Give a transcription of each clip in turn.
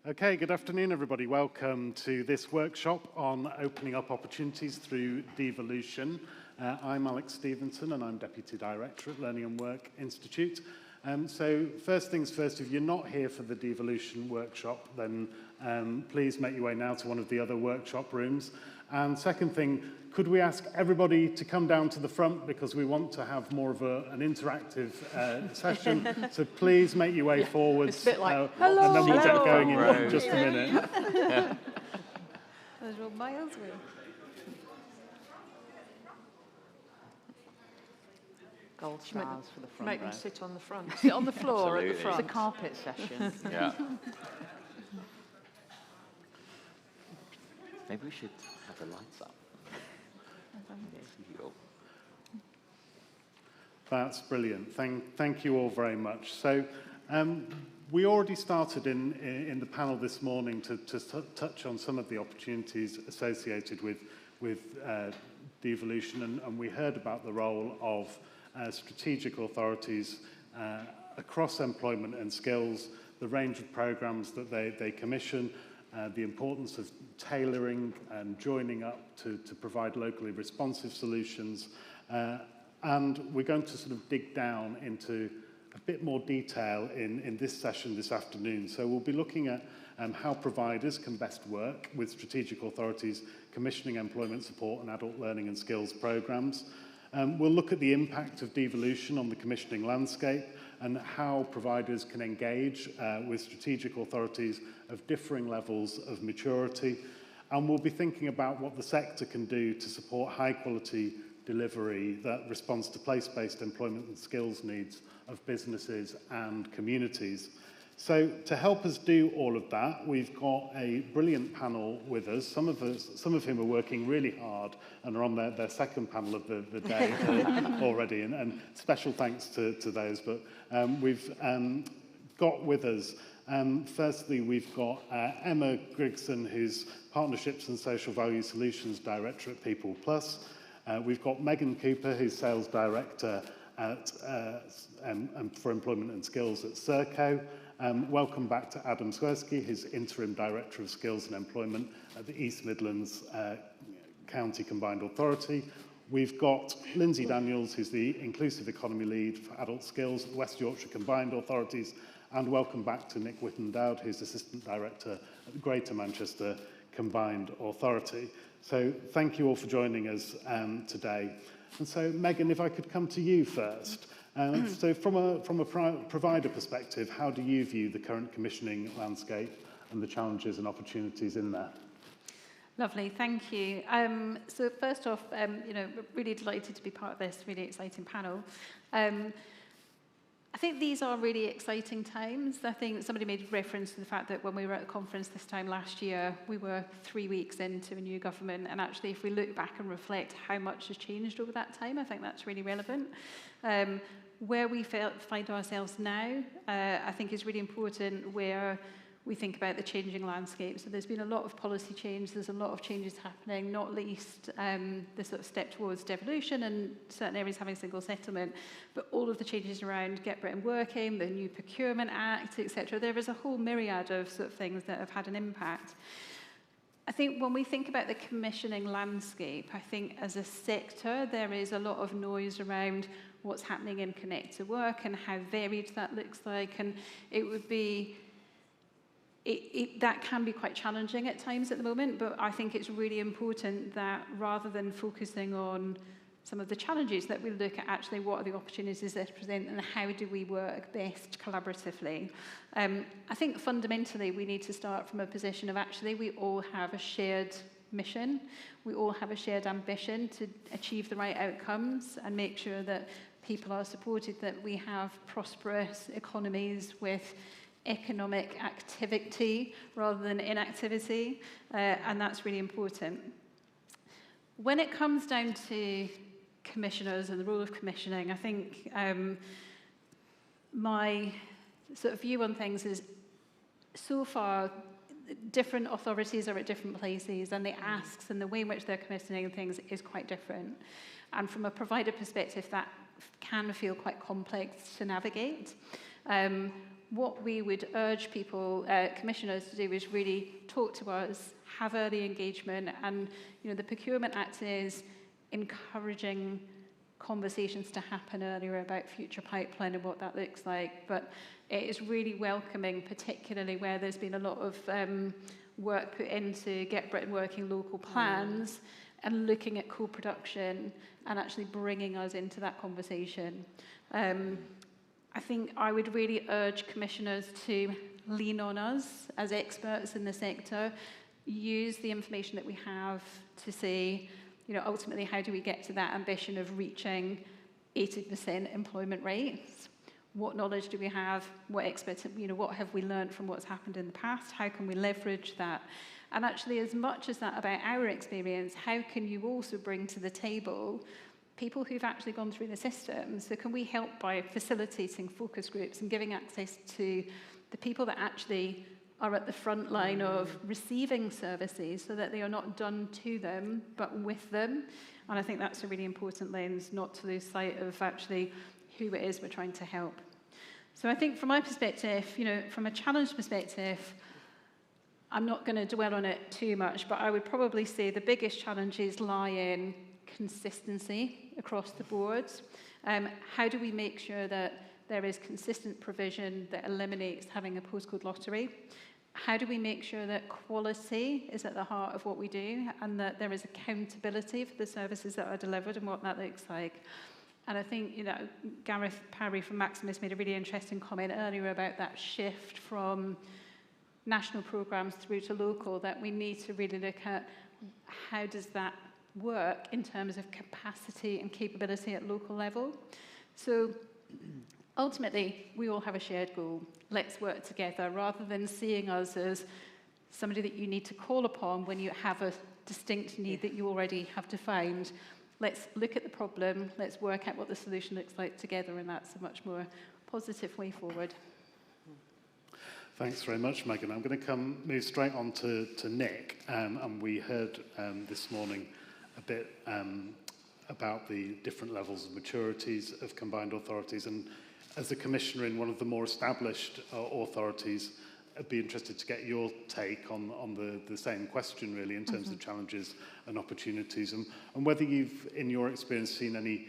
Okay, good afternoon, everybody. Welcome to this workshop on opening up opportunities through devolution. I'm Alex Stevenson, and I'm Deputy Director at Learning and Work Institute. So first things first, if you're not here for the devolution workshop, then please make your way now to one of the other workshop rooms. And second thing, could we ask everybody to come down to the front because we want to have more of an interactive session. So please make your way forwards. It's a bit like, hello, and then we'll get going in just a minute. Yeah. There's your miles away. Gold stars for the front Make row. them sit on the front. Sit on the floor at the It's front. a carpet session. Yeah. Maybe we should have the lights up. That's brilliant. Thank you all very much. So we already started in the panel this morning to touch on some of the opportunities associated with devolution, and we heard about the role of strategic authorities across employment and skills, the range of programs that they commission, the importance of tailoring and joining up to provide locally responsive solutions. And we're going to sort of dig down into a bit more detail in this session this afternoon. So we'll be looking at how providers can best work with strategic authorities commissioning employment support and adult learning and skills programs. We'll look at the impact of devolution on the commissioning landscape and how providers can engage with strategic authorities of differing levels of maturity. And we'll be thinking about what the sector can do to support high-quality delivery that responds to place-based employment and skills needs of businesses and communities. So to help us do all of that, we've got a brilliant panel with us, some of whom are working really hard and are on their second panel of the day already, and special thanks to those. But we've got with us, firstly, we've got Emma Grigson, who's Partnerships and Social Value Solutions Director at People Plus. We've got Megan Cooper, who's Sales Director for Employment and Skills at Serco. Welcome back to Adam Swersky, who's Interim Director of Skills and Employment at the East Midlands County Combined Authority. We've got Lindsay Daniels, who's the Inclusive Economy Lead for Adult Skills at West Yorkshire Combined Authorities. And welcome back to Nick Whitten-Dowd, who's Assistant Director at the Greater Manchester Combined Authority. So thank you all for joining us today. And so, Megan, if I could come to you first. So from a provider perspective, how do you view the current commissioning landscape and the challenges and opportunities in there? Lovely, thank you. So first off, really delighted to be part of this really exciting panel. I think these are really exciting times. I think somebody made reference to the fact that when we were at the conference this time last year, we were 3 weeks into a new government. And actually, if we look back and reflect how much has changed over that time, I think that's really relevant. Where we find ourselves now, I think is really important where we think about the changing landscape. So there's been a lot of policy change, there's a lot of changes happening, not least the sort of step towards devolution and certain areas having single settlement, but all of the changes around Get Britain Working, the new Procurement Act, etc. There is a whole myriad of sort of things that have had an impact. I think when we think about the commissioning landscape, I think as a sector, there is a lot of noise around what's happening in Connect to Work and how varied that looks like, and it would be that can be quite challenging at times at the moment, but I think it's really important that rather than focusing on some of the challenges, that we look at actually what are the opportunities that present and how do we work best collaboratively. I think fundamentally we need to start from a position of actually we all have a shared mission, we all have a shared ambition to achieve the right outcomes and make sure that people are supported, that we have prosperous economies with economic activity rather than inactivity, and that's really important. When it comes down to commissioners and the role of commissioning, I think my sort of view on things is so far different authorities are at different places and the asks and the way in which they're commissioning things is quite different. And from a provider perspective, that can feel quite complex to navigate. what we would urge people, commissioners, to do is really talk to us, have early engagement, and the Procurement Act is encouraging conversations to happen earlier about future pipeline and what that looks like. But it is really welcoming, particularly where there's been a lot of work put into Get Britain Working local plans and looking at co-production and actually bringing us into that conversation. I think I would really urge commissioners to lean on us as experts in the sector, use the information that we have to say, ultimately, how do we get to that ambition of reaching 80% employment rates? What knowledge do we have? What what have we learned from what's happened in the past? How can we leverage that? And actually, as much as that about our experience, how can you also bring to the table people who've actually gone through the system? So can we help by facilitating focus groups and giving access to the people that actually are at the front line of receiving services so that they are not done to them, but with them? And I think that's a really important lens, not to lose sight of actually who it is we're trying to help. So I think from my perspective, from a challenge perspective, I'm not going to dwell on it too much, but I would probably say the biggest challenges lie in consistency across the boards. How do we make sure that there is consistent provision that eliminates having a postcode lottery? How do we make sure that quality is at the heart of what we do and that there is accountability for the services that are delivered and what that looks like? And I think, Gareth Parry from Maximus made a really interesting comment earlier about that shift from national programmes through to local, that we need to really look at how does that work in terms of capacity and capability at local level. So ultimately, we all have a shared goal. Let's work together rather than seeing us as somebody that you need to call upon when you have a distinct need that you already have defined. Let's look at the problem, let's work out what the solution looks like together, and that's a much more positive way forward. Thanks very much, Megan. I'm going to move straight on to Nick, and we heard this morning a bit about the different levels of maturities of combined authorities, and as a commissioner in one of the more established authorities, I'd be interested to get your take on the same question, really, in terms of challenges and opportunities, and whether you've, in your experience, seen any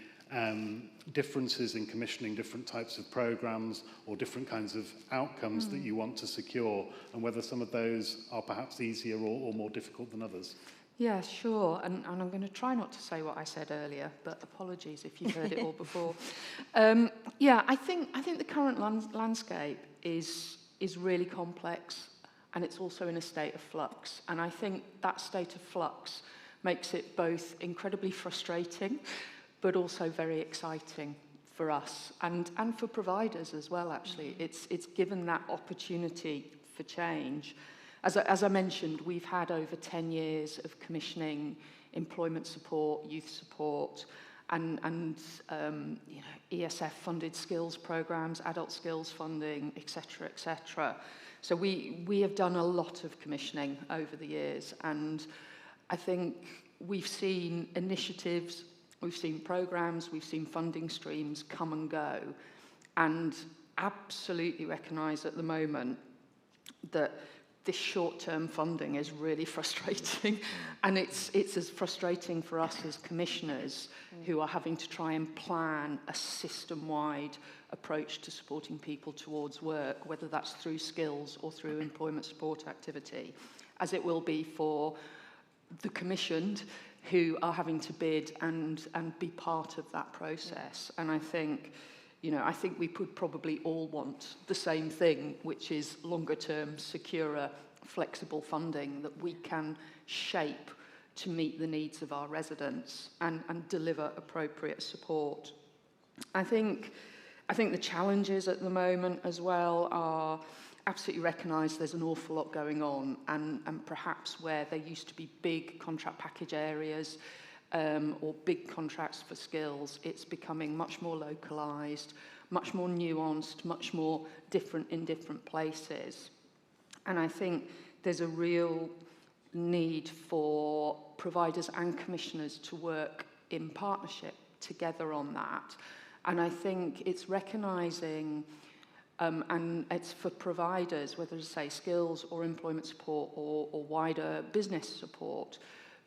differences in commissioning different types of programmes or different kinds of outcomes that you want to secure, and whether some of those are perhaps easier or more difficult than others. Yeah, sure. And I'm going to try not to say what I said earlier, but apologies if you've heard it all before. I think the current landscape is really complex, and it's also in a state of flux. And I think that state of flux makes it both incredibly frustrating, but also very exciting for us and for providers as well, actually. It's given that opportunity for change. As I mentioned, we've had over 10 years of commissioning employment support, youth support, and ESF-funded skills programs, adult skills funding, etc., etc. So we have done a lot of commissioning over the years, and I think we've seen initiatives, we've seen programs, we've seen funding streams come and go, and absolutely recognise at the moment that this short-term funding is really frustrating, and it's as frustrating for us as commissioners who are having to try and plan a system-wide approach to supporting people towards work, whether that's through skills or through employment support activity, as it will be for the commissioned who are having to bid and be part of that process. And I think we could probably all want the same thing, which is longer-term, securer, flexible funding that we can shape to meet the needs of our residents and deliver appropriate support. I think the challenges at the moment as well are absolutely recognise there's an awful lot going on, and perhaps where there used to be big contract package areas or big contracts for skills, it's becoming much more localised, much more nuanced, much more different in different places. And I think there's a real need for providers and commissioners to work in partnership together on that. And I think it's recognising And it's for providers, whether to say skills or employment support or wider business support,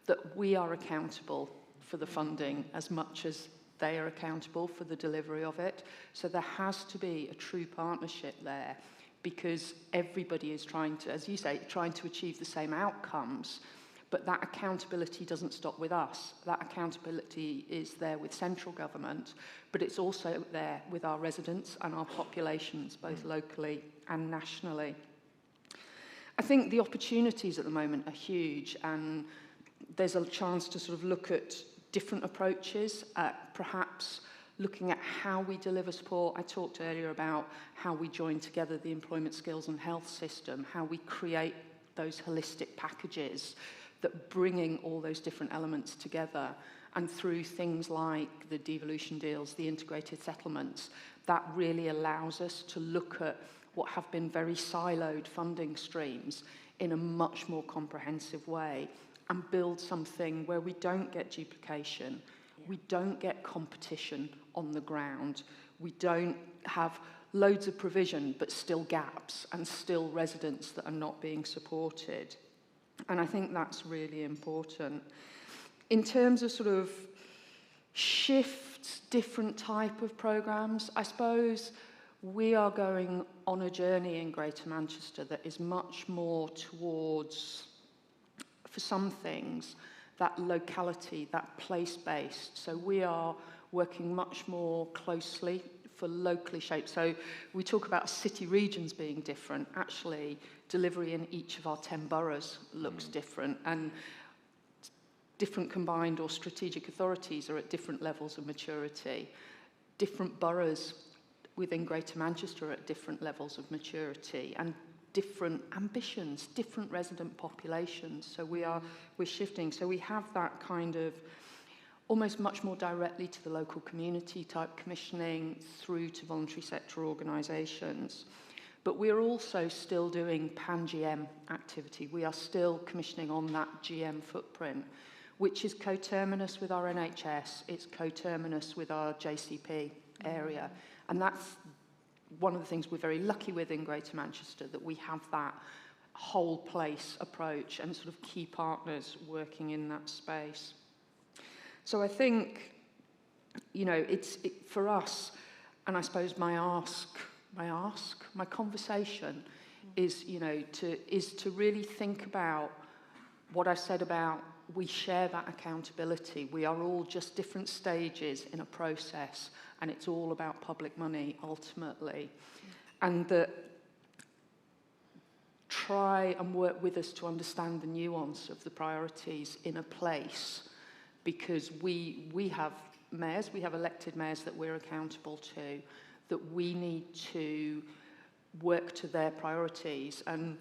that we are accountable for the funding as much as they are accountable for the delivery of it. So there has to be a true partnership there, because everybody is trying to, as you say, trying to achieve the same outcomes. But that accountability doesn't stop with us. That accountability is there with central government, but it's also there with our residents and our populations, both locally and nationally. I think the opportunities at the moment are huge, and there's a chance to sort of look at different approaches, perhaps looking at how we deliver support. I talked earlier about how we join together the employment skills and health system, how we create those holistic packages that bringing all those different elements together, and through things like the devolution deals, the integrated settlements, that really allows us to look at what have been very siloed funding streams in a much more comprehensive way, and build something where we don't get duplication, we don't get competition on the ground, we don't have loads of provision but still gaps and still residents that are not being supported. And I think that's really important. In terms of sort of shifts, different type of programmes, I suppose we are going on a journey in Greater Manchester that is much more towards, for some things, that locality, that place-based. So we are working much more closely for locally shaped. So we talk about city regions being different. Actually, delivery in each of our 10 boroughs looks different, and different combined or strategic authorities are at different levels of maturity. Different boroughs within Greater Manchester are at different levels of maturity, and different ambitions, different resident populations. So we're shifting. So we have that kind of almost much more directly to the local community type commissioning through to voluntary sector organisations. But we're also still doing pan-GM activity. We are still commissioning on that GM footprint, which is coterminous with our NHS, it's coterminous with our JCP area. And that's one of the things we're very lucky with in Greater Manchester, that we have that whole place approach and sort of key partners working in that space. So I think, you know, for us, and I suppose my conversation is, you know, to really think about what I said about we share that accountability. We are all just different stages in a process, and it's all about public money ultimately. And that try and work with us to understand the nuance of the priorities in a place, because we have mayors, we have elected mayors that we're accountable to, that we need to work to their priorities. And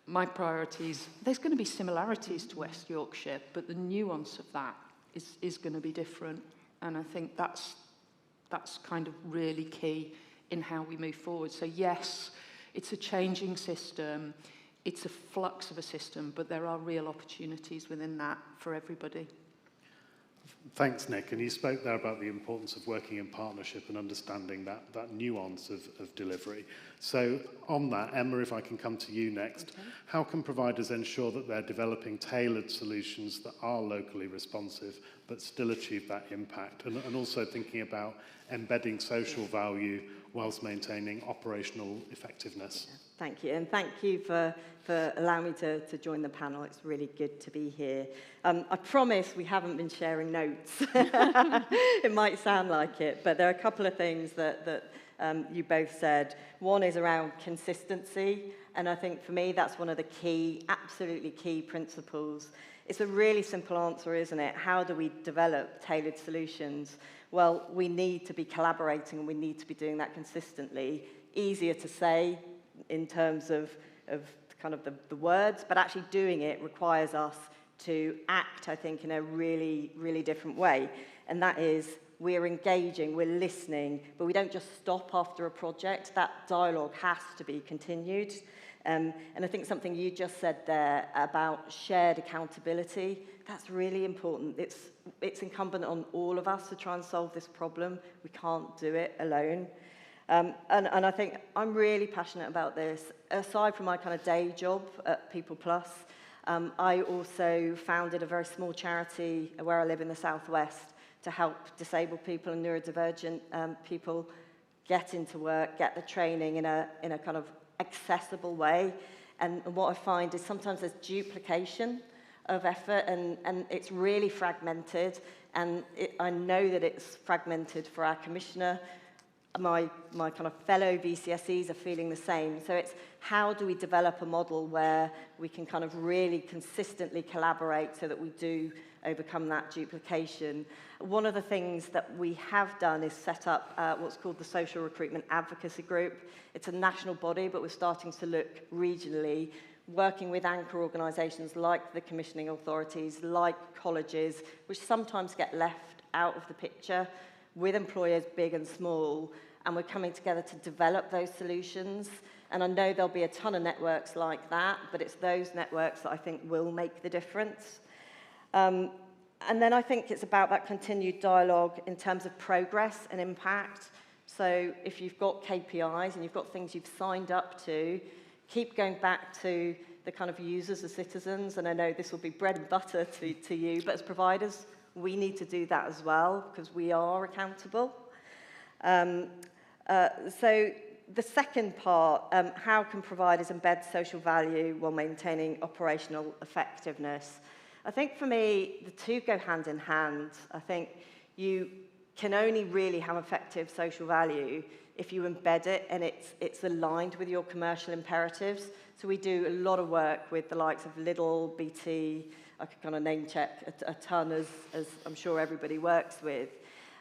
my priorities, there's going to be similarities to West Yorkshire, but the nuance of that is going to be different. And I think that's kind of really key in how we move forward. So yes, it's a changing system, it's a flux of a system, but there are real opportunities within that for everybody. Thanks, Nick. And you spoke there about the importance of working in partnership and understanding that nuance of delivery. So on that, Emma, if I can come to you next, okay. How can providers ensure that they're developing tailored solutions that are locally responsive but still achieve that impact? And also thinking about embedding social value whilst maintaining operational effectiveness. Yeah. Thank you, and thank you for allowing me to join the panel. It's really good to be here. I promise we haven't been sharing notes. It might sound like it, but there are a couple of things that you both said. One is around consistency, and I think for me that's one of the key, absolutely key principles. It's a really simple answer, isn't it? How do we develop tailored solutions? Well, we need to be collaborating, and we need to be doing that consistently. Easier to say in terms of kind of the words, but actually doing it requires us to act, I think, in a really, really different way. And that is, we're engaging, we're listening, but we don't just stop after a project. That dialogue has to be continued. And I think something you just said there about shared accountability, that's really important. It's incumbent on all of us to try and solve this problem. We can't do it alone. And I think I'm really passionate about this. Aside from my kind of day job at People Plus, I also founded a very small charity where I live in the southwest to help disabled people and neurodivergent people get into work, get the training in a kind of accessible way. And what I find is sometimes there's duplication of effort, and it's really fragmented. And I know that it's fragmented for our commissioner. My kind of fellow VCSEs are feeling the same. So it's how do we develop a model where we can kind of really consistently collaborate so that we do overcome that duplication. One of the things that we have done is set up what's called the Social Recruitment Advocacy Group. It's a national body, but we're starting to look regionally, working with anchor organisations like the commissioning authorities, like colleges, which sometimes get left out of the picture, with employers big and small, and we're coming together to develop those solutions. And I know there'll be a ton of networks like that, but it's those networks that I think will make the difference. And then I think it's about that continued dialogue in terms of progress and impact. So if you've got KPIs and you've got things you've signed up to, keep going back to the kind of users, the citizens, and I know this will be bread and butter to you, but as providers, we need to do that as well because we are accountable. So the second part, how can providers embed social value while maintaining operational effectiveness? I think for me, the two go hand in hand. I think you can only really have effective social value if you embed it and it's aligned with your commercial imperatives. So we do a lot of work with the likes of Lidl, BT, I could kind of name check a ton as I'm sure everybody works with.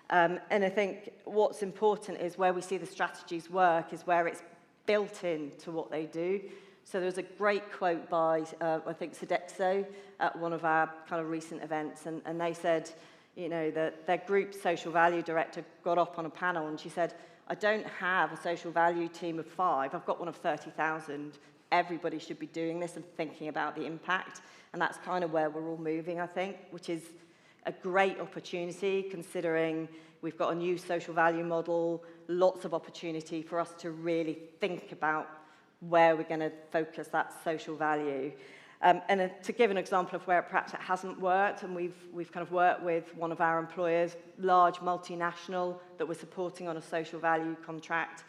And I think what's important is where we see the strategies work is where it's built into what they do. So there was a great quote by, I think, Sodexo at one of our kind of recent events, and they said, you know, that their group social value director got up on a panel and she said, I don't have a social value team of 5, I've got one of 30,000. Everybody should be doing this and thinking about the impact. And that's kind of where we're all moving, I think, which is a great opportunity considering we've got a new social value model, lots of opportunity for us to really think about where we're going to focus that social value. And to give an example of where perhaps it hasn't worked, and we've kind of worked with one of our employers, large multinational, that we're supporting on a social value contract.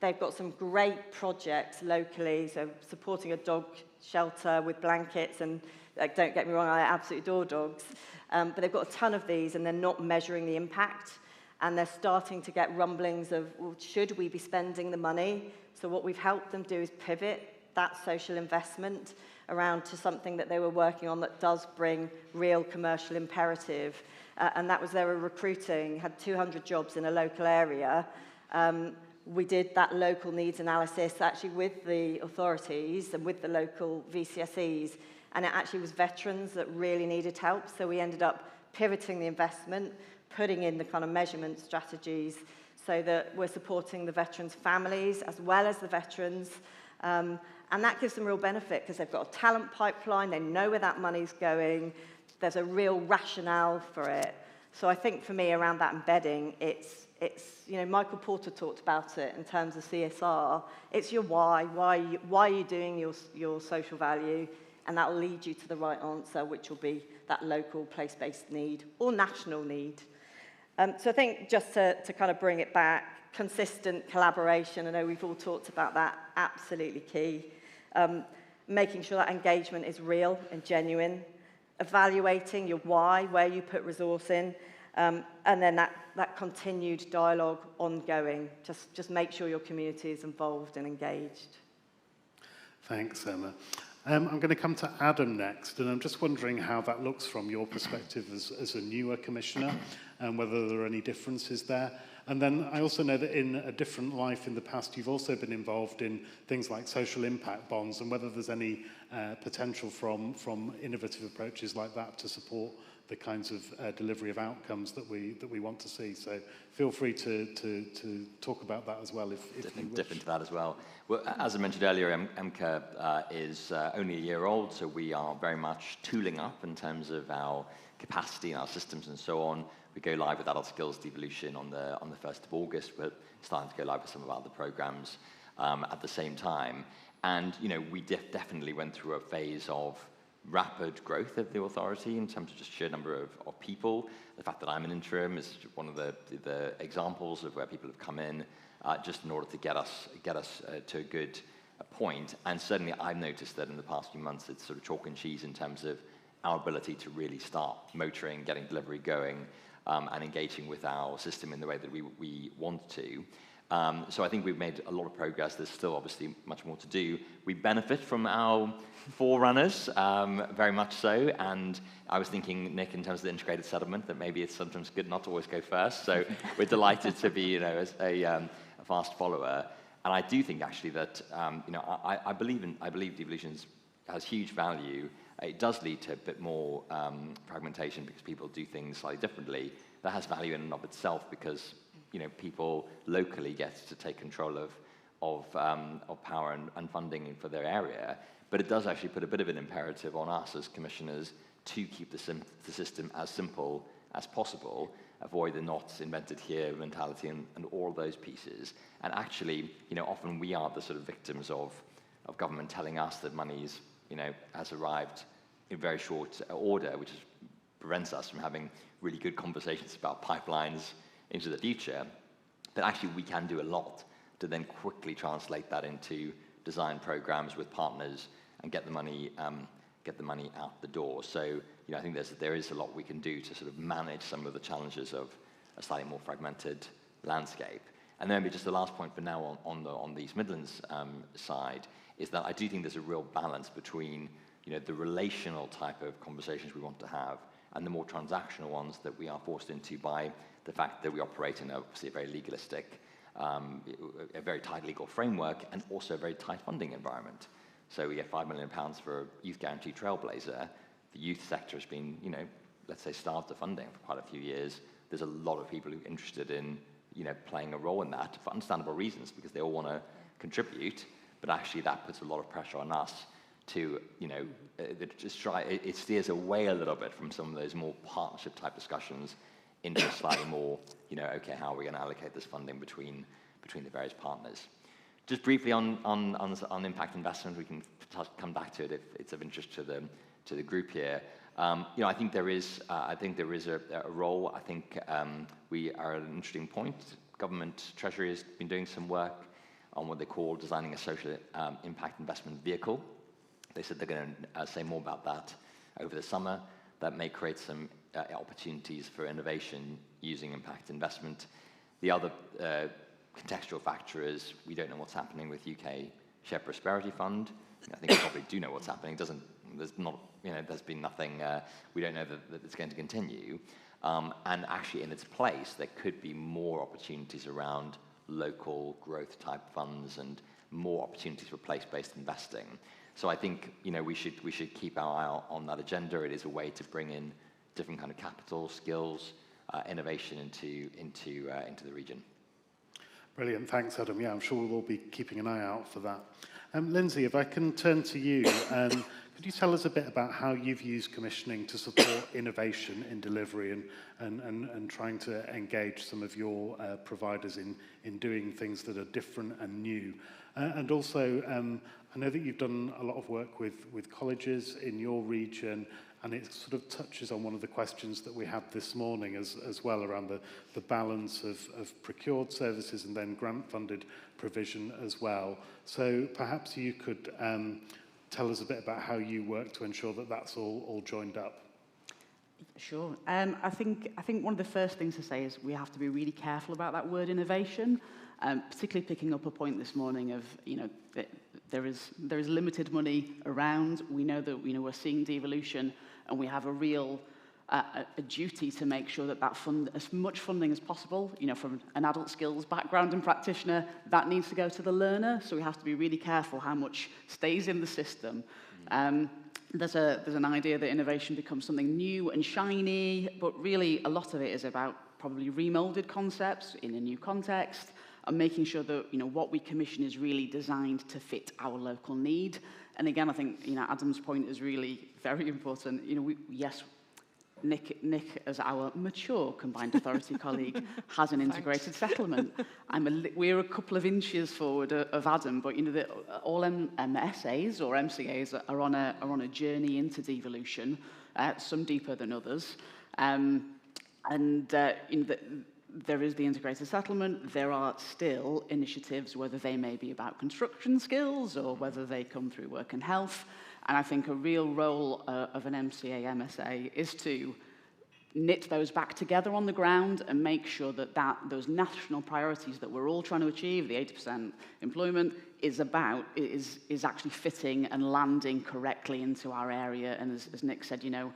They've got some great projects locally, so supporting a dog shelter with blankets, and don't get me wrong, I absolutely adore dogs, but they've got a ton of these and they're not measuring the impact, and they're starting to get rumblings of, well, should we be spending the money? So what we've helped them do is pivot that social investment around to something that they were working on that does bring real commercial imperative, and that was they were recruiting, had 200 jobs in a local area. We did that local needs analysis actually with the authorities and with the local VCSEs, and it actually was veterans that really needed help, so we ended up pivoting the investment, putting in the kind of measurement strategies so that we're supporting the veterans' families as well as the veterans, and that gives them real benefit because they've got a talent pipeline, they know where that money's going, there's a real rationale for it. So I think for me around that embedding, it's you know, Michael Porter talked about it in terms of CSR. It's your why are you doing your social value, and that will lead you to the right answer, which will be that local place-based need or national need. So I think just to kind of bring it back, consistent collaboration, I know we've all talked about that, absolutely key. Making sure that engagement is real and genuine, evaluating your why, where you put resource in, and then that continued dialogue ongoing. Just make sure your community is involved and engaged. Thanks, Emma. I'm going to come to Adam next, and I'm just wondering how that looks from your perspective as a newer commissioner, and whether there are any differences there. And then I also know that in a different life in the past, you've also been involved in things like social impact bonds, and whether there's any potential from innovative approaches like that to support the kinds of delivery of outcomes that we want to see. So feel free to talk about that as well if you wish. Dip into that as well. Well, as I mentioned earlier, MCA is only a year old, so we are very much tooling up in terms of our capacity and our systems and so on. We go live with adult skills devolution on the 1st of August. We're starting to go live with some of our other programs at the same time. And, you know, we definitely went through a phase of rapid growth of the authority in terms of just sheer number of people. The fact that I'm an interim is one of the examples of where people have come in just in order to get us to a good point. And certainly I've noticed that in the past few months it's sort of chalk and cheese in terms of our ability to really start motoring, getting delivery going, and engaging with our system in the way that we want to. So I think we've made a lot of progress. There's still obviously much more to do. We benefit from our forerunners, very much so. And I was thinking, Nick, in terms of the integrated settlement, that maybe it's sometimes good not to always go first. So we're delighted to be, you know, as a fast follower. And I do think actually that, you know, I believe devolution has huge value. It does lead to a bit more fragmentation because people do things slightly differently. That has value in and of itself because, you know, people locally get to take control of power and funding for their area. But it does actually put a bit of an imperative on us as commissioners to keep the system as simple as possible, avoid the not invented here mentality and all those pieces. And actually, you know, often we are the sort of victims of government telling us that money's, you know, has arrived in very short order, which prevents us from having really good conversations about pipelines into the future. But actually we can do a lot to then quickly translate that into design programs with partners and get the money out the door. So, you know, I think there is a lot we can do to sort of manage some of the challenges of a slightly more fragmented landscape. And then maybe just the last point for now on the East Midlands side is that I do think there's a real balance between, you know, the relational type of conversations we want to have and the more transactional ones that we are forced into by the fact that we operate in obviously a very legalistic, a very tight legal framework and also a very tight funding environment. So we get £5 million for a youth guarantee trailblazer. The youth sector has been, you know, let's say starved of funding for quite a few years. There's a lot of people who are interested in, you know, playing a role in that for understandable reasons because they all want to contribute. But actually that puts a lot of pressure on us to, you know, just try, it steers away a little bit from some of those more partnership type discussions into a slightly more, you know, okay, how are we going to allocate this funding between the various partners? Just briefly on impact investment, we can come back to it if it's of interest to the group here. You know, I think there is a role. I think we are at an interesting point. Government Treasury has been doing some work on what they call designing a social impact investment vehicle. They said they're going to say more about that over the summer. That may create some opportunities for innovation using impact investment. The other contextual factor is we don't know what's happening with UK Shared Prosperity Fund. I think we probably do know what's happening. There's been nothing, we don't know that it's going to continue. And actually in its place, there could be more opportunities around local growth type funds and more opportunities for place-based investing. So I think, you know, we should keep our eye on that agenda. It is a way to bring in different kind of capital, skills, innovation into the region. Brilliant, thanks Adam. Yeah, I'm sure we'll all be keeping an eye out for that. Lindsay, if I can turn to you, could you tell us a bit about how you've used commissioning to support innovation in delivery and trying to engage some of your providers in doing things that are different and new? And also, I know that you've done a lot of work with colleges in your region, and it sort of touches on one of the questions that we had this morning as well around the balance of procured services and then grant-funded provision as well. So perhaps you could tell us a bit about how you work to ensure that that's all joined up. Sure. I think one of the first things to say is we have to be really careful about that word innovation, particularly picking up a point this morning of, you know, there is limited money around. We know that, you know, we're seeing devolution, and we have a real a duty to make sure that as much funding as possible, you know, from an adult skills background and practitioner, that needs to go to the learner. So we have to be really careful how much stays in the system. there's an idea that innovation becomes something new and shiny, but really a lot of it is about probably remolded concepts in a new context, and making sure that, you know, what we commission is really designed to fit our local need. And again, I think, you know, Adam's point is really very important. You know, yes, Nick, as our mature combined authority colleague, has an integrated settlement. We're a couple of inches forward of Adam, but you know, all MSAs or MCAs are on a journey into devolution, some deeper than others. There is the integrated settlement. There are still initiatives, whether they may be about construction skills or whether they come through work and health. And I think a real role of an MCA, MSA is to knit those back together on the ground and make sure that those national priorities that we're all trying to achieve, the 80% employment, is actually fitting and landing correctly into our area. And as Nick said, you know,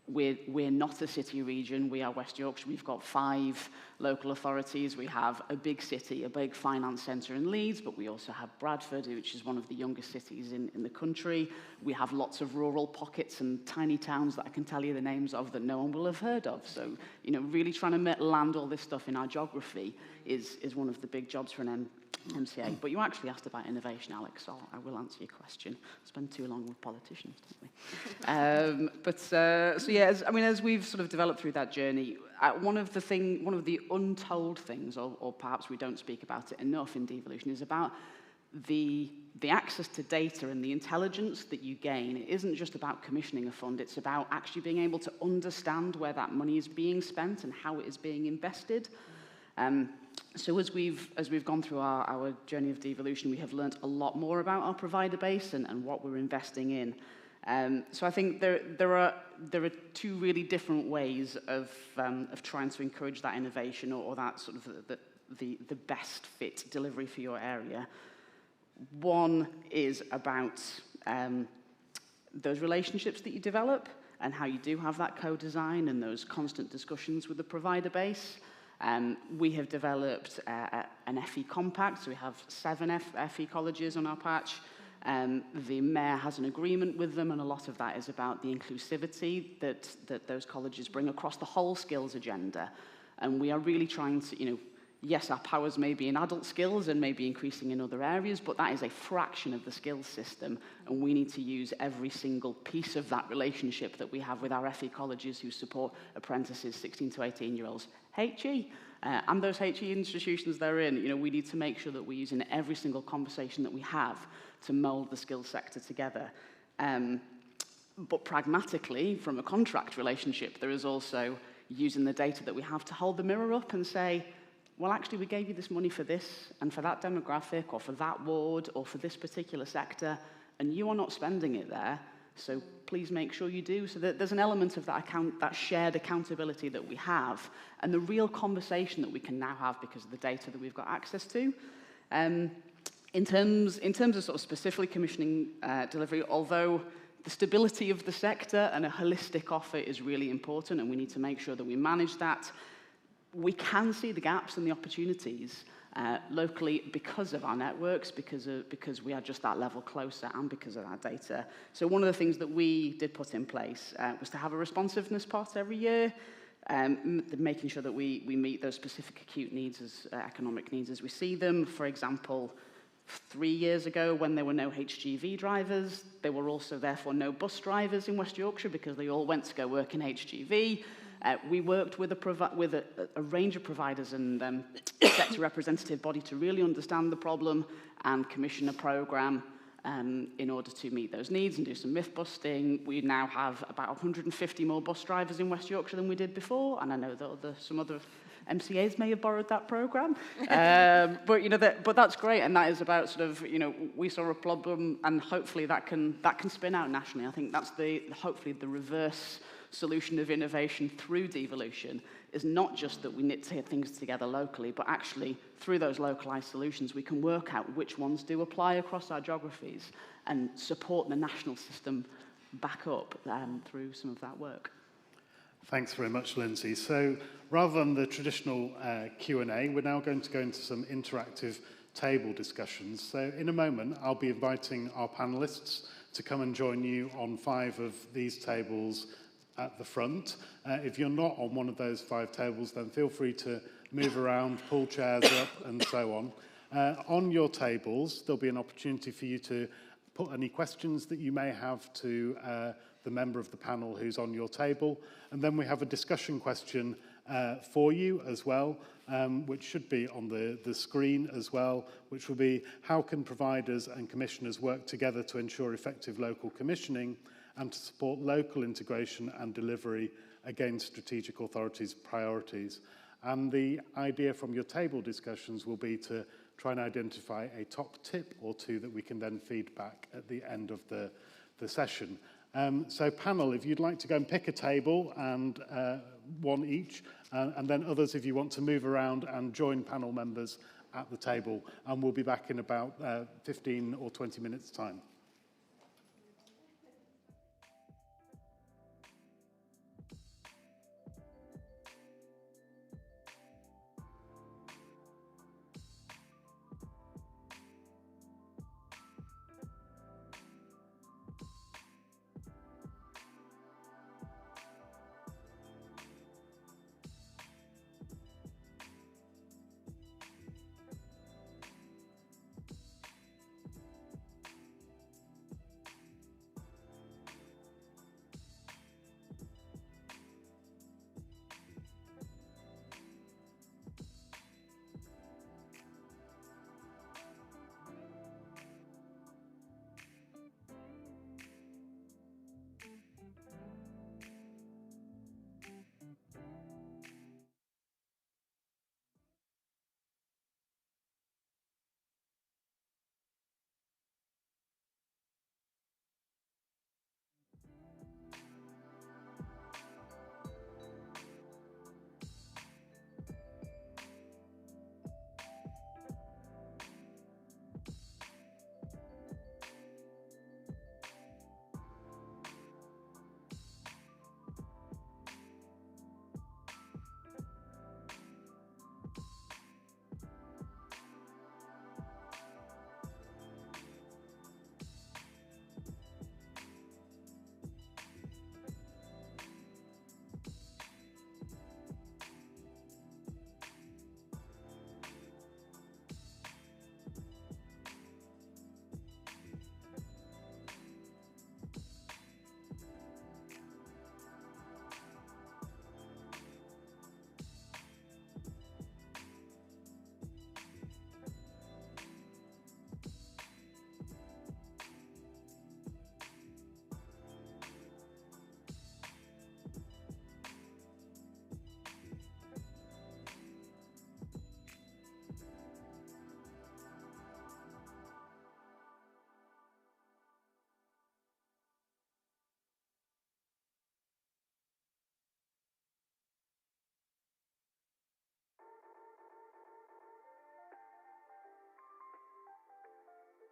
we're not a city region. We are West Yorkshire. We've got 5 local authorities. We have a big city, a big finance centre in Leeds, but we also have Bradford, which is one of the youngest cities in the country. We have lots of rural pockets and tiny towns that I can tell you the names of that no one will have heard of. So, you know, really trying to land all this stuff in our geography is one of the big jobs for an MCA. But you actually asked about innovation, Alex, so I will answer your question. Spend too long with politicians, don't we? So yeah, as we've sort of developed through that journey, one of the untold things, or perhaps we don't speak about it enough in devolution, is about the access to data and the intelligence that you gain. It isn't just about commissioning a fund, it's about actually being able to understand where that money is being spent and how it is being invested. So as we've gone through our journey of devolution, we have learnt a lot more about our provider base and what we're investing in. So I think there are 2 really different ways of trying to encourage that innovation or that sort of the best fit delivery for your area. One is about those relationships that you develop and how you do have that co-design and those constant discussions with the provider base. We have developed an FE compact, so we have 7 FE colleges on our patch. The mayor has an agreement with them, and a lot of that is about the inclusivity that those colleges bring across the whole skills agenda. And we are really trying to, you know, yes, our powers may be in adult skills and may be increasing in other areas, but that is a fraction of the skills system, and we need to use every single piece of that relationship that we have with our FE colleges who support apprentices, 16 to 18-year-olds, HE, and those HE institutions they're in. You know, we need to make sure that we're using every single conversation that we have to mould the skills sector together. But pragmatically, from a contract relationship, there is also using the data that we have to hold the mirror up and say, well, actually, we gave you this money for this and for that demographic or for that ward or for this particular sector, and you are not spending it there, so please make sure you do. So that there's an element of that shared accountability that we have and the real conversation that we can now have because of the data that we've got access to. In terms of sort of specifically commissioning delivery, although the stability of the sector and a holistic offer is really important and we need to make sure that we manage that, we can see the gaps and the opportunities locally because of our networks, because we are just that level closer and because of our data. So one of the things that we did put in place was to have a responsiveness pot every year, making sure that we meet those specific acute needs, economic needs as we see them. For example, 3 years ago, when there were no HGV drivers, there were also therefore no bus drivers in West Yorkshire because they all went to go work in HGV. We worked with a range of providers and sector representative body to really understand the problem and commission a programme in order to meet those needs and do some myth busting. We now have about 150 more bus drivers in West Yorkshire than we did before, and I know that some other MCAs may have borrowed that programme, but you know but that's great, and that is about sort of, you know, we saw a problem, and hopefully that can spin out nationally. I think that's hopefully the reverse solution of innovation through devolution is not just that we knit things together locally, but actually through those localized solutions we can work out which ones do apply across our geographies and support the national system back up through some of that work. Thanks very much, Lindsay. So rather than the traditional Q&A, we're now going to go into some interactive table discussions. So in a moment, I'll be inviting our panellists to come and join you on 5 of these tables at the front. If you're not on one of those 5 tables, then feel free to move around, pull chairs up, and so on. On your tables, there'll be an opportunity for you to put any questions that you may have to the member of the panel who's on your table. And then we have a discussion question for you as well, which should be on the screen as well, which will be how can providers and commissioners work together to ensure effective local commissioning and to support local integration and delivery against strategic authorities' priorities. And the idea from your table discussions will be to try and identify a top tip or 2 that we can then feed back at the end of the session. So panel, if you'd like to go and pick a table and 1 each, and then others if you want to move around and join panel members at the table, and we'll be back in about 15 or 20 minutes' time.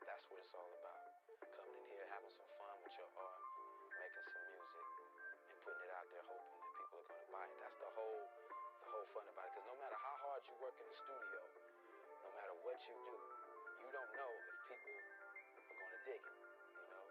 That's what it's all about. Coming in here, having some fun with your art, making some music, and putting it out there, hoping that people are going to buy it. That's the whole fun about it. Because no matter how hard you work in the studio, no matter what you do, you don't know if people are going to dig it, you know?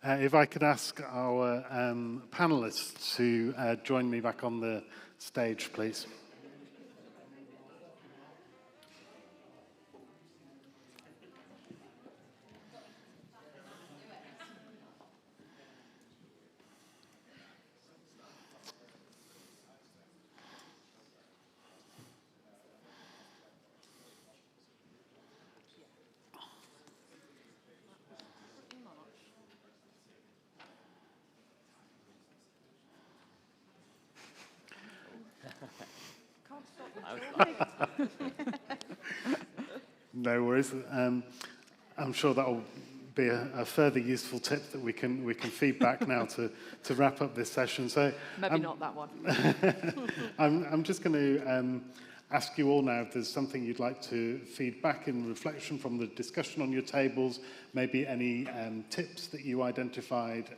If I could ask our panelists to join me back on the stage, please. No worries. I'm sure that will be a further useful tip that we can feed back now to wrap up this session. So Maybe not that one. I'm just going to ask you all now if there's something you'd like to feed back in reflection from the discussion on your tables, maybe any tips that you identified.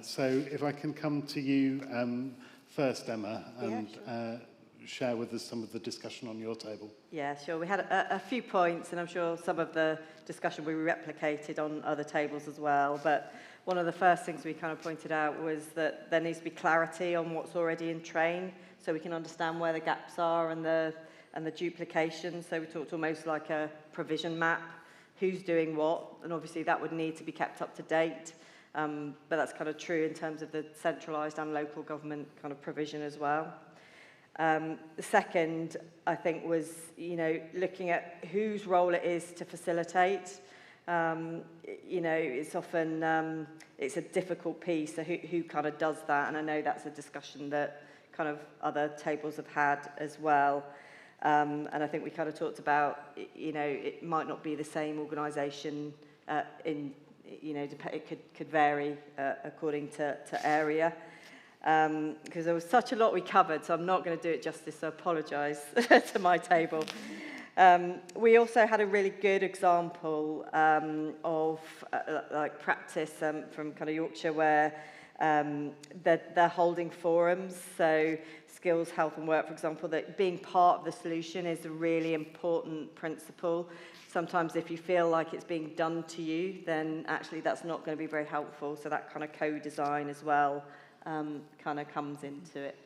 So if I can come to you first, Emma, and share with us some of the discussion on your table. Yeah, sure. We had a few points, and I'm sure some of the discussion will be replicated on other tables as well. But one of the first things we kind of pointed out was that there needs to be clarity on what's already in train, so we can understand where the gaps are and the duplication. So we talked almost like a provision map, who's doing what, and obviously that would need to be kept up to date. But that's kind of true in terms of the centralised and local government kind of provision as well. The second, I think, was, looking at whose role it is to facilitate. It's often, it's a difficult piece, so who kind of does that? And I know that's a discussion that kind of other tables have had as well. And I think we kind of talked about, it might not be the same organisation it could vary according to area. Because there was such a lot we covered, so I'm not going to do it justice, so I apologise to my table. We also had a really good example of practice from kind of Yorkshire, where they're holding forums. So skills, health and work, for example, that being part of the solution is a really important principle. Sometimes if you feel like it's being done to you, then actually that's not going to be very helpful. So that kind of co-design as well kind of comes into it.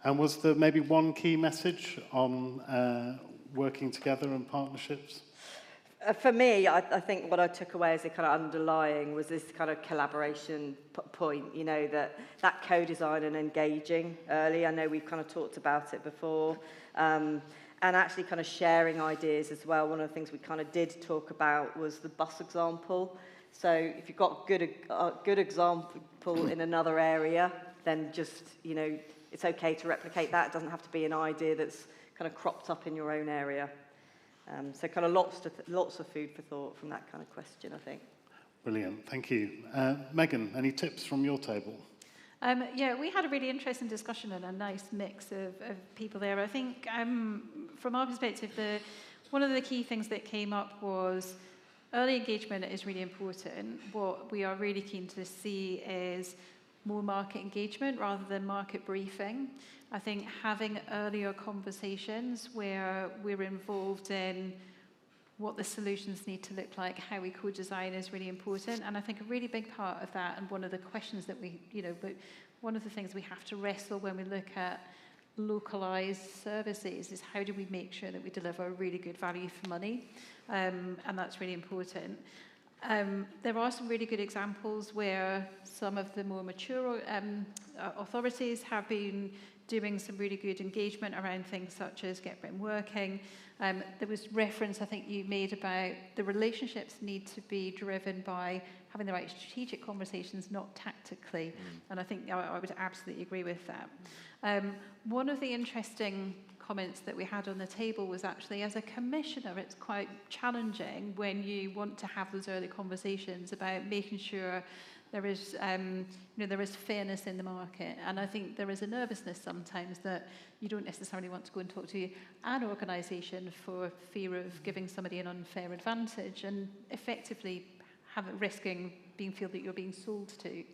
And was there maybe one key message on working together and partnerships? For me, I think what I took away as a kind of underlying was this kind of collaboration point, that co-design and engaging early. I know we've kind of talked about it before. And actually kind of sharing ideas as well. One of the things we kind of did talk about was the bus example. So if you've got a good example in another area, then just, it's okay to replicate that. It doesn't have to be an idea that's kind of cropped up in your own area. So kind of lots of food for thought from that kind of question, I think. Brilliant, thank you. Megan, any tips from your table? We had a really interesting discussion and a nice mix of people there. I think from our perspective, one of the key things that came up was early engagement is really important. What we are really keen to see is more market engagement rather than market briefing. I think having earlier conversations where we're involved in what the solutions need to look like, how we co-design is really important. And I think a really big part of that, and one of the questions that one of the things we have to wrestle when we look at localized services is how do we make sure that we deliver a really good value for money? And that's really important. There are some really good examples where some of the more mature authorities have been doing some really good engagement around things such as Get Britain Working. There was reference, I think you made, about the relationships need to be driven by having the right strategic conversations, not tactically. And I think I would absolutely agree with that. One of the interesting comments that we had on the table was actually, as a commissioner, it's quite challenging when you want to have those early conversations about making sure there is, there is fairness in the market. And I think there is a nervousness sometimes that you don't necessarily want to go and talk to an organisation for fear of giving somebody an unfair advantage and effectively risking being feel that you're being sold to.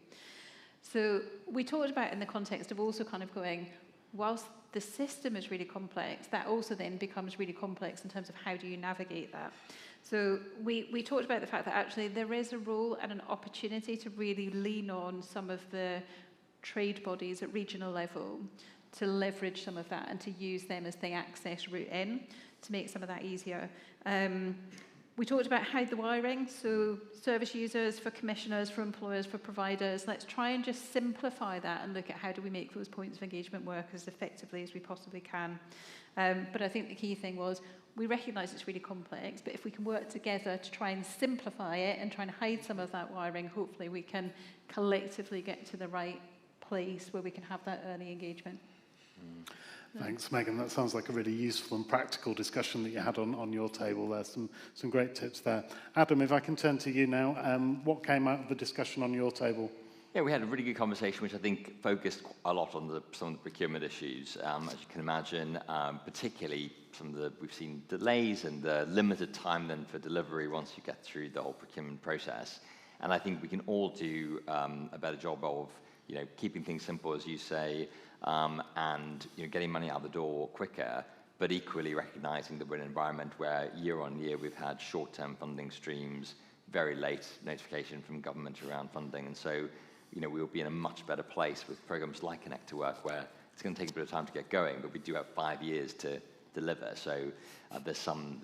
So we talked about in the context of also kind of going, whilst the system is really complex, that also then becomes really complex in terms of how do you navigate that. So we talked about the fact that actually there is a role and an opportunity to really lean on some of the trade bodies at regional level to leverage some of that and to use them as the access route in to make some of that easier. We talked about how the wiring, so service users, for commissioners, for employers, for providers. Let's try and just simplify that and look at how do we make those points of engagement work as effectively as we possibly can. But I think the key thing was we recognise it's really complex, but if we can work together to try and simplify it and try and hide some of that wiring, hopefully we can collectively get to the right place where we can have that early engagement. Thanks, Megan. That sounds like a really useful and practical discussion that you had on your table there. Some great tips there. Adam, if I can turn to you now, what came out of the discussion on your table? Yeah, we had a really good conversation, which I think focused a lot on some of the procurement issues. As you can imagine, particularly we've seen delays and the limited time then for delivery once you get through the whole procurement process. And I think we can all do a better job of, keeping things simple, as you say, and getting money out the door quicker, but equally recognizing that we're in an environment where year on year we've had short-term funding streams, very late notification from government around funding, and so we'll be in a much better place with programs like Connect to Work, where it's going to take a bit of time to get going, but we do have 5 years to deliver. So there's some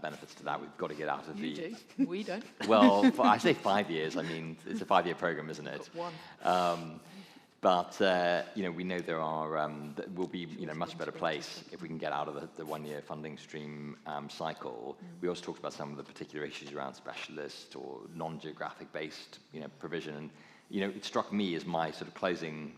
benefits to that. We've got to get out of You do. We don't. Well, I say 5 years. I mean, it's a 5-year program, isn't it? One. But we know we'll be in a much better place if we can get out of the 1-year funding stream cycle. We also talked about some of the particular issues around specialist or non-geographic based provision. And it struck me as my sort of closing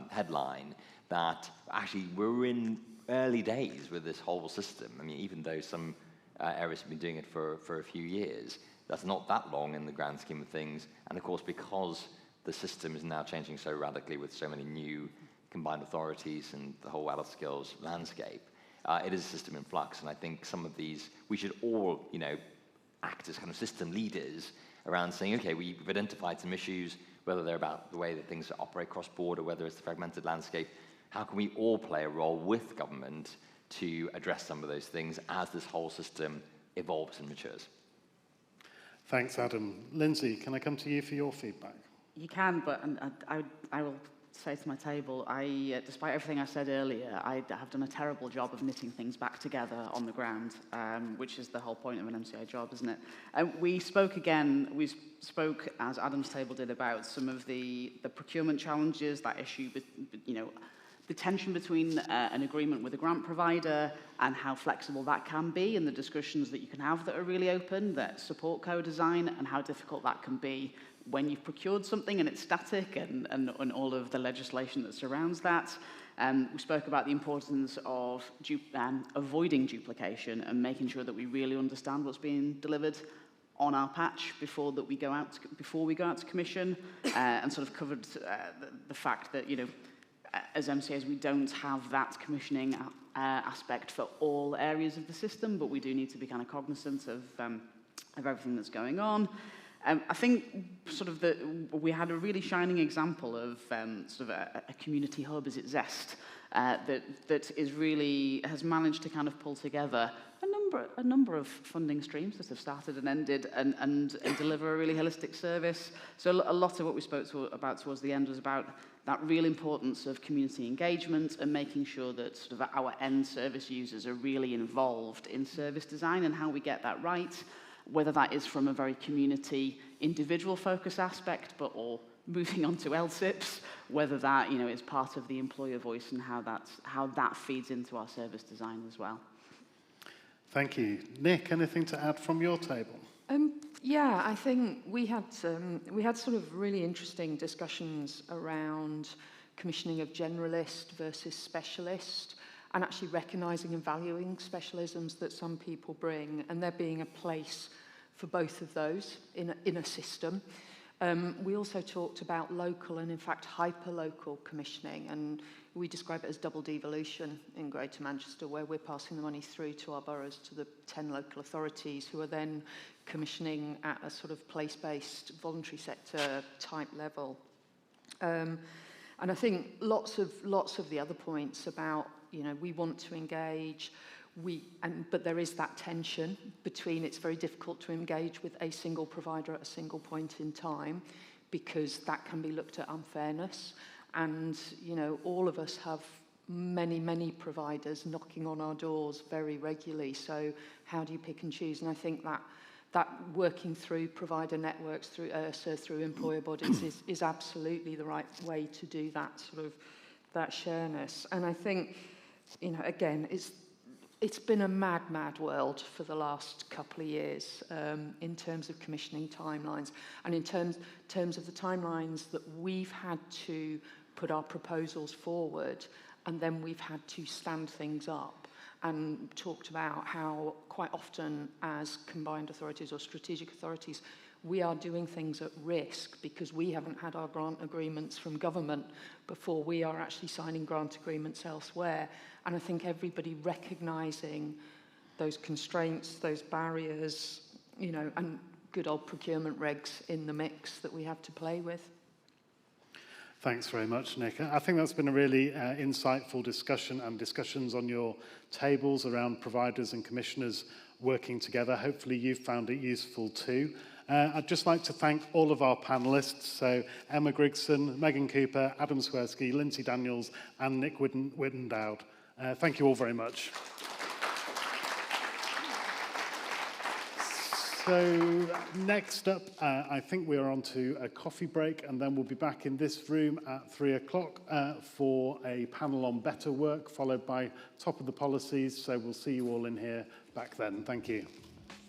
headline that actually we're in early days with this whole system. I mean, even though some areas have been doing it for a few years, that's not that long in the grand scheme of things. And of course, because the system is now changing so radically with so many new combined authorities and the whole adult skills landscape, it is a system in flux. And I think some of these, we should all, act as kind of system leaders around saying, okay, we've identified some issues, whether they're about the way that things operate cross-border, whether it's the fragmented landscape. How can we all play a role with government to address some of those things as this whole system evolves and matures? Thanks, Adam. Lindsay, can I come to you for your feedback? You can, but I will say to my table, despite everything I said earlier, I have done a terrible job of knitting things back together on the ground, which is the whole point of an MCI job, isn't it? We spoke, as Adam's table did, about some of the procurement challenges, that issue, the tension between an agreement with a grant provider and how flexible that can be, and the discussions that you can have that are really open, that support co-design, and how difficult that can be when you've procured something and it's static, and all of the legislation that surrounds that. We spoke about the importance of avoiding duplication and making sure that we really understand what's being delivered on our patch before we go out to commission, and sort of covered the fact that as MCAs we don't have that commissioning aspect for all areas of the system, but we do need to be kind of cognizant of everything that's going on. I think we had a really shining example of sort of a community hub, is it Zest, that is really has managed to kind of pull together a number of funding streams that have started and ended and deliver a really holistic service. So a lot of what we spoke about towards the end was about that real importance of community engagement and making sure that sort of our end service users are really involved in service design and how we get that right, whether that is from a very community individual focus aspect, or moving on to LSIPs, whether that is part of the employer voice and how that feeds into our service design as well. Thank you. Nick, anything to add from your table? Yeah, I think we had sort of really interesting discussions around commissioning of generalist versus specialist, and actually recognising and valuing specialisms that some people bring, and there being a place for both of those in a system. We also talked about local and, in fact, hyper-local commissioning, and we describe it as double devolution in Greater Manchester, where we're passing the money through to our boroughs, to the 10 local authorities, who are then commissioning at a sort of place-based voluntary sector type level. And I think lots of the other points about, you know, we want to engage, but there is that tension between it's very difficult to engage with a single provider at a single point in time, because that can be looked at unfairness. And, you know, all of us have many providers knocking on our doors very regularly. So how do you pick and choose? And I think that working through provider networks, through IRSA, through employer bodies is absolutely the right way to do that sort of, that shareness. And I think, you know, again, it's been a mad world for the last couple of years in terms of commissioning timelines, and in terms of the timelines that we've had to put our proposals forward, and then we've had to stand things up, and talked about how quite often as combined authorities or strategic authorities, we are doing things at risk because we haven't had our grant agreements from government before we are actually signing grant agreements elsewhere. And I think everybody recognising those constraints, those barriers, you know, and good old procurement regs in the mix that we have to play with. Thanks very much, Nick. I think that's been a really insightful discussion, and discussions on your tables around providers and commissioners working together. Hopefully you've found it useful too. I'd just like to thank all of our panellists, so Emma Grigson, Megan Cooper, Adam Swersky, Lindsay Daniels and Nick Whittendowd. Thank you all very much. So next up, I think we are on to a coffee break, and then we'll be back in this room at 3 o'clock for a panel on better work, followed by top of the policies. So we'll see you all in here back then. Thank you.